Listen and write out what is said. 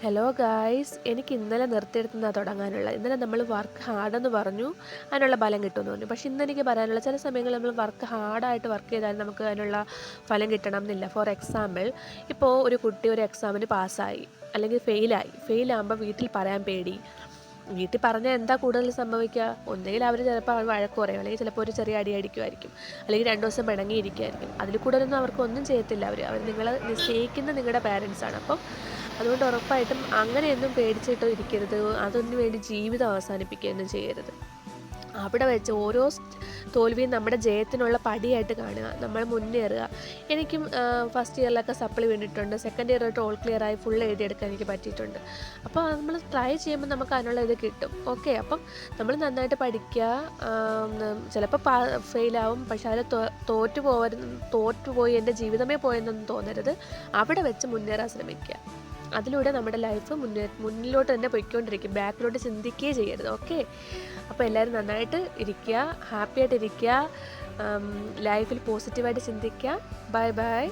Hello guys, എനിക്ക് ഇന്നലെ നിർത്തിയെടുത്തുനിന്നാണ് തുടങ്ങാനുള്ള. ഇന്നലെ നമ്മൾ വർക്ക് ഹാർഡെന്ന് പറഞ്ഞു, അതിനുള്ള ഫലം കിട്ടുമെന്ന് പറഞ്ഞു. പക്ഷേ ഇന്നെനിക്ക് പറയാനുള്ള, ചില സമയങ്ങളിൽ നമ്മൾ ഹാർഡായിട്ട് വർക്ക് ചെയ്താൽ നമുക്ക് അതിനുള്ള ഫലം കിട്ടണം എന്നില്ല. ഫോർ എക്സാമ്പിൾ, ഇപ്പോൾ ഒരു കുട്ടി ഒരു എക്സാമിന് പാസ്സായി അല്ലെങ്കിൽ ഫെയിലാകുമ്പോൾ വീട്ടിൽ പറയാൻ പേടി. വീട്ടിൽ പറഞ്ഞാൽ എന്താ കൂടുതൽ സംഭവിക്കുക? ഒന്നുകിൽ അവർ ചിലപ്പോൾ വഴക്ക് പറയും, അല്ലെങ്കിൽ ചിലപ്പോൾ ഒരു ചെറിയ അടി അടിക്കുമായിരിക്കും, അല്ലെങ്കിൽ 2 ദിവസം പിണങ്ങിയിരിക്കുമായിരിക്കും. അതിൽ കൂടുതലൊന്നും അവർക്ക് ഒന്നും ചെയ്യത്തില്ല. അവർ നിങ്ങളെ സ്നേഹിക്കുന്ന നിങ്ങളുടെ പാരൻസാണ്. അപ്പം അതുകൊണ്ട് ഉറപ്പായിട്ടും അങ്ങനെയൊന്നും പേടിച്ചിട്ടോ ഇരിക്കരുത്. അതിനു വേണ്ടി ജീവിതം അവസാനിപ്പിക്കുകയൊന്നും ചെയ്യരുത്. അവിടെ വെച്ച് ഓരോ തോൽവിയും നമ്മുടെ ജയത്തിനുള്ള പടിയായിട്ട് കാണുക, നമ്മൾ മുന്നേറുക. എനിക്കും ഫസ്റ്റ് ഇയറിലൊക്കെ സപ്ലി വേണ്ടിയിട്ടുണ്ട്. സെക്കൻഡ് ഇയർ തൊട്ട് ഓൾ ക്ലിയർ ആയി ഫുൾ എഴുതിയെടുക്കാൻ എനിക്ക് പറ്റിയിട്ടുണ്ട്. അപ്പോൾ നമ്മൾ ട്രൈ ചെയ്യുമ്പോൾ നമുക്ക് അതിനുള്ള ഇത് കിട്ടും. ഓക്കെ, അപ്പം നമ്മൾ നന്നായിട്ട് പഠിക്കുക. ചിലപ്പോൾ ഫെയിലാവും, പക്ഷെ അതിൽ തോറ്റുപോയി എൻ്റെ ജീവിതമേ പോയെന്നൊന്നും തോന്നരുത്. അവിടെ വെച്ച് മുന്നേറാൻ ശ്രമിക്കുക. അതിലൂടെ നമ്മുടെ ലൈഫ് മുന്നിലോട്ട് തന്നെ പോയിക്കൊണ്ടിരിക്കും. ബാക്കിലോട്ട് ചിന്തിക്കുകയേ ചെയ്യരുത്. ഓക്കെ, അപ്പോൾ എല്ലാവരും നന്നായിട്ട് ഇരിക്കുക, ഹാപ്പി ആയിട്ട് ഇരിക്കുക, ലൈഫിൽ പോസിറ്റീവായിട്ട് ചിന്തിക്കുക. Bye bye.